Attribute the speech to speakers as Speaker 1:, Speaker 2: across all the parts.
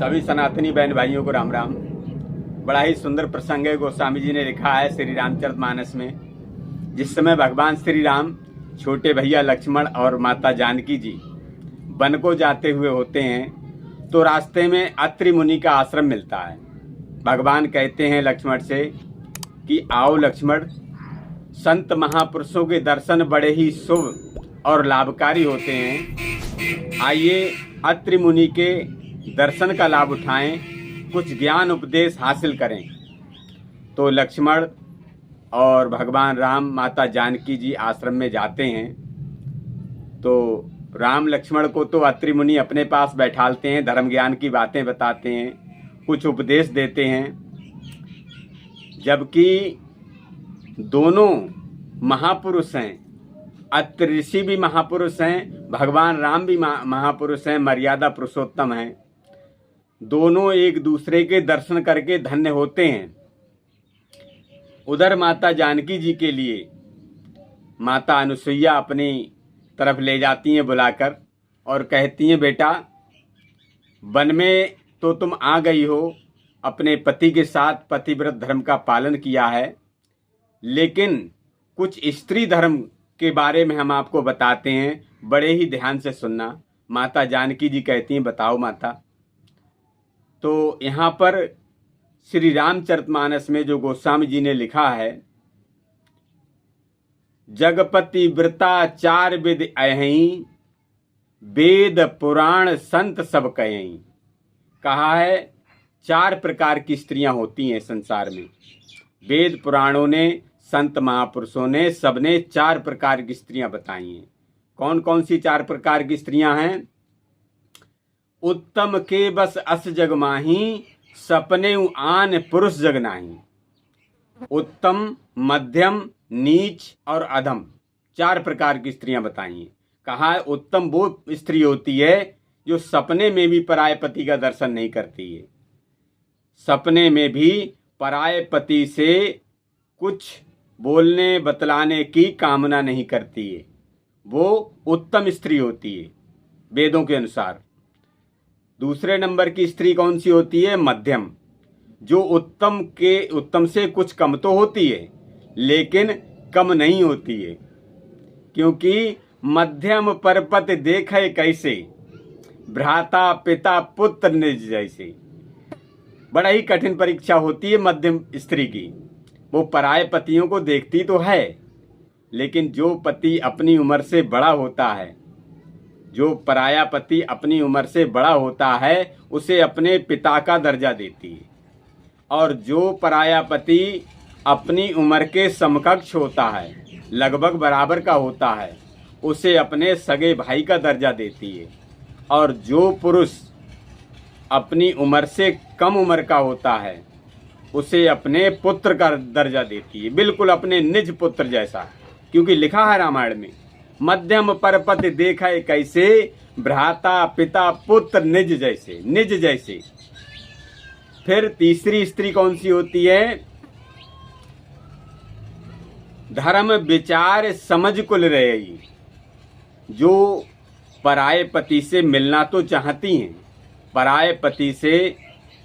Speaker 1: सभी सनातनी बहन भाइयों को राम राम। बड़ा ही सुंदर प्रसंग है, गोस्वामी जी ने लिखा है श्री रामचरितमानस में। जिस समय भगवान श्री राम छोटे भैया लक्ष्मण और माता जानकी जी वन को जाते हुए होते हैं तो रास्ते में अत्रि मुनि का आश्रम मिलता है। भगवान कहते हैं लक्ष्मण से कि आओ लक्ष्मण, संत महापुरुषों के दर्शन बड़े ही शुभ और लाभकारी होते हैं। आइए अत्रि मुनि के दर्शन का लाभ उठाएं, कुछ ज्ञान उपदेश हासिल करें। तो लक्ष्मण और भगवान राम माता जानकी जी आश्रम में जाते हैं। तो राम लक्ष्मण को तो अत्रि मुनि अपने पास बैठालते हैं, धर्म ज्ञान की बातें बताते हैं, कुछ उपदेश देते हैं। जबकि दोनों महापुरुष हैं, अत्रि ऋषि भी महापुरुष हैं, भगवान राम भी महापुरुष हैं, मर्यादा पुरुषोत्तम हैं। दोनों एक दूसरे के दर्शन करके धन्य होते हैं। उधर माता जानकी जी के लिए माता अनुसुईया अपनी तरफ ले जाती हैं बुलाकर और कहती हैं, बेटा वन में तो तुम आ गई हो, अपने पति के साथ पतिव्रत धर्म का पालन किया है, लेकिन कुछ स्त्री धर्म के बारे में हम आपको बताते हैं, बड़े ही ध्यान से सुनना। माता जानकी जी कहती हैं, बताओ माता। तो यहाँ पर श्री रामचरितमानस में जो गोस्वामी जी ने लिखा है, जगपति व्रता चार विद अहई, वेद पुराण संत सब कहें। कहा है 4 प्रकार की स्त्रियां होती हैं संसार में। वेद पुराणों ने, संत महापुरुषों ने, सबने 4 प्रकार की स्त्रियां बताई हैं। कौन कौन सी 4 प्रकार की स्त्रियां हैं? उत्तम के बस अस जग माही, सपने आन पुरुष जग नाही। उत्तम, मध्यम, नीच और अधम 4 प्रकार की स्त्रियां बताई हैं। कहा है उत्तम वो स्त्री होती है जो सपने में भी पराय पति का दर्शन नहीं करती है, सपने में भी पराय पति से कुछ बोलने बतलाने की कामना नहीं करती है, वो उत्तम स्त्री होती है वेदों के अनुसार। दूसरे नंबर की स्त्री कौन सी होती है? मध्यम, जो उत्तम से कुछ कम तो होती है लेकिन कम नहीं होती है, क्योंकि मध्यम परपत देखे कैसे, भ्राता पिता पुत्र निज जैसे। बड़ा ही कठिन परीक्षा होती है मध्यम स्त्री की। वो पराये पतियों को देखती तो है, लेकिन जो पति अपनी उम्र से बड़ा होता है, जो पराया पति अपनी उम्र से बड़ा होता है, उसे अपने पिता का दर्जा देती है। और जो पराया पति अपनी उम्र के समकक्ष होता है, लगभग बराबर का होता है, उसे अपने सगे भाई का दर्जा देती है। और जो पुरुष अपनी उम्र से कम उम्र का होता है, उसे अपने पुत्र का दर्जा देती है, बिल्कुल अपने निज पुत्र जैसा। क्योंकि लिखा है रामायण में, मध्यम परपति देखे कैसे, भ्राता पिता पुत्र निज जैसे, निज जैसे। फिर तीसरी स्त्री कौन सी होती है? धर्म विचार समझ कुल रही, जो पराये पति से मिलना तो चाहती हैं, पराये पति से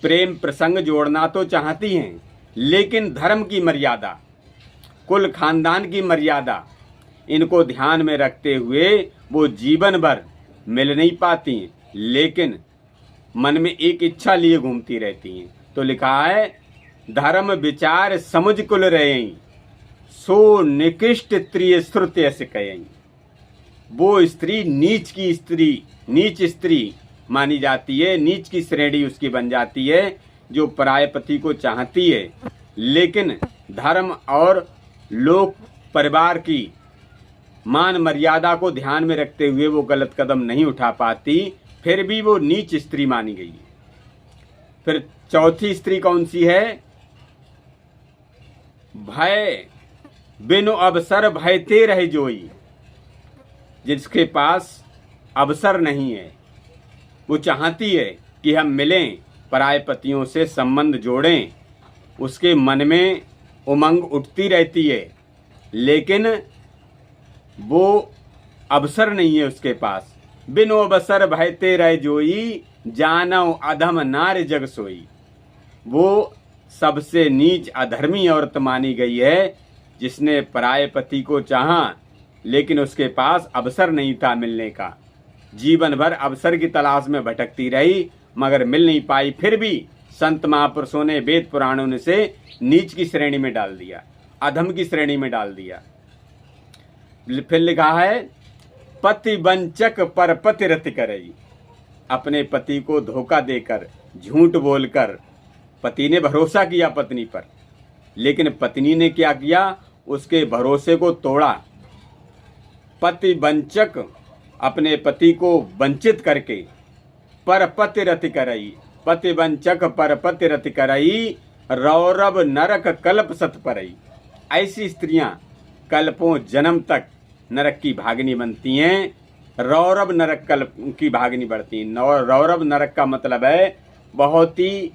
Speaker 1: प्रेम प्रसंग जोड़ना तो चाहती हैं, लेकिन धर्म की मर्यादा, कुल खानदान की मर्यादा, इनको ध्यान में रखते हुए वो जीवन भर मिल नहीं पाती हैं, लेकिन मन में एक इच्छा लिए घूमती रहती हैं। तो लिखा है, धर्म विचार समझ कुल रहे, सो निकृष्ट स्त्री श्रुति से कहें। वो स्त्री नीच स्त्री मानी जाती है, नीच की श्रेणी उसकी बन जाती है, जो पराये पति को चाहती है, लेकिन धर्म और लोक परिवार की मान मर्यादा को ध्यान में रखते हुए वो गलत कदम नहीं उठा पाती, फिर भी वो नीच स्त्री मानी गई। फिर चौथी स्त्री कौन सी है? भय बिनु अवसर भयते रह जोई। जिसके पास अवसर नहीं है, वो चाहती है कि हम मिलें, पराये पतियों से संबंध जोड़ें, उसके मन में उमंग उठती रहती है, लेकिन वो अवसर नहीं है उसके पास। बिनु अवसर भयते रह जोई, जानव अधम नार जग सोई। वो सबसे नीच अधर्मी औरत मानी गई है जिसने पराये पति को चाहा लेकिन उसके पास अवसर नहीं था मिलने का। जीवन भर अवसर की तलाश में भटकती रही मगर मिल नहीं पाई। फिर भी संत महापुरुषों ने वेद पुराणों ने से नीच की श्रेणी में डाल दिया, अधम की श्रेणी में डाल दिया। फिर लिखा है पति वंचक पर पति रति करई। अपने पति को धोखा देकर, झूठ बोलकर पति ने भरोसा किया पत्नी पर, लेकिन पत्नी ने क्या किया, उसके भरोसे को तोड़ा। पति वंचक, अपने पति को वंचित करके, पर पति रति करई। पति वंचक पर पति रति करई, रौरव नरक कल्प सत परई। ऐसी स्त्रियां कल्पों जन्म तक नरक की भागिनी बनती हैं। रौरव नरक कल्प की भागिनी बढ़ती हैं। रौरव नरक का मतलब है बहुत ही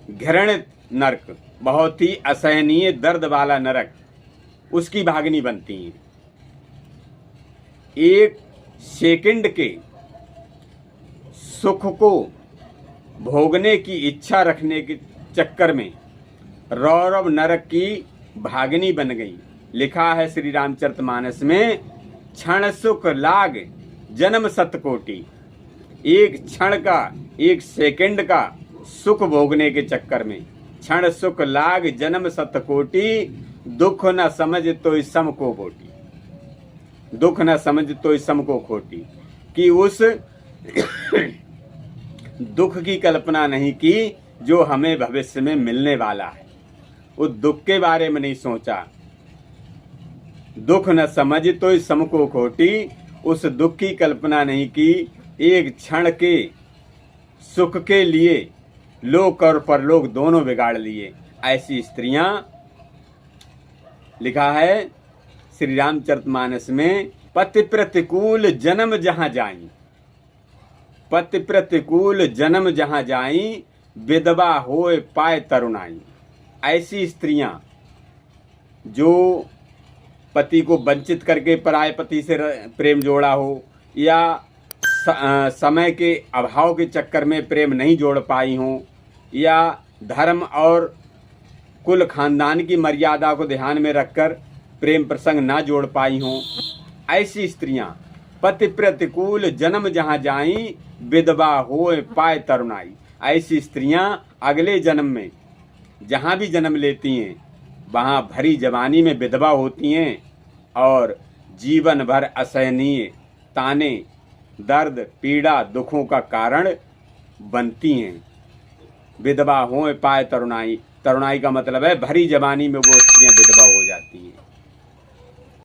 Speaker 1: घृणित नरक, बहुत ही असहनीय दर्द वाला नरक, उसकी भागिनी बनती हैं। एक सेकंड के सुख को भोगने की इच्छा रखने के चक्कर में रौरव नरक की भागिनी बन गई। लिखा है श्री रामचरितमानस में, क्षण सुख लाग जन्म सतकोटि। एक क्षण का, एक सेकंड का सुख भोगने के चक्कर में क्षण सुख लाग जन्म सतकोटि, दुख न समझ तो सम को खोटी। दुख न समझ तो सम को खोटी, कि उस दुख की कल्पना नहीं की जो हमें भविष्य में मिलने वाला है। उस दुख के बारे में नहीं सोचा। दुख न समझ तो सम को खोटी, उस दुख की कल्पना नहीं की। एक क्षण के सुख के लिए लोक और परलोक दोनों बिगाड़ लिए। ऐसी स्त्रियां, लिखा है श्री रामचरितमानस में, पति प्रतिकूल जन्म जहां जाई। पति प्रतिकूल जन्म जहां जाई, विधवा होए पाए तरुणाई। ऐसी स्त्रियां जो पति को वंचित करके पराये पति से प्रेम जोड़ा हो, या समय के अभाव के चक्कर में प्रेम नहीं जोड़ पाई हो, या धर्म और कुल खानदान की मर्यादा को ध्यान में रखकर प्रेम प्रसंग ना जोड़ पाई हो, ऐसी स्त्रियां पति प्रतिकूल जन्म जहां जाई, विधवा होए पाए तरुणाई। ऐसी स्त्रियां अगले जन्म में जहां भी जन्म लेती हैं वहां भरी जवानी में विधवा होती हैं और जीवन भर असहनीय ताने, दर्द, पीड़ा, दुखों का कारण बनती हैं। विधवा होए पाए तरुणाई। तरुणाई का मतलब है भरी जवानी में वो स्त्रियां विधवा हो जाती हैं।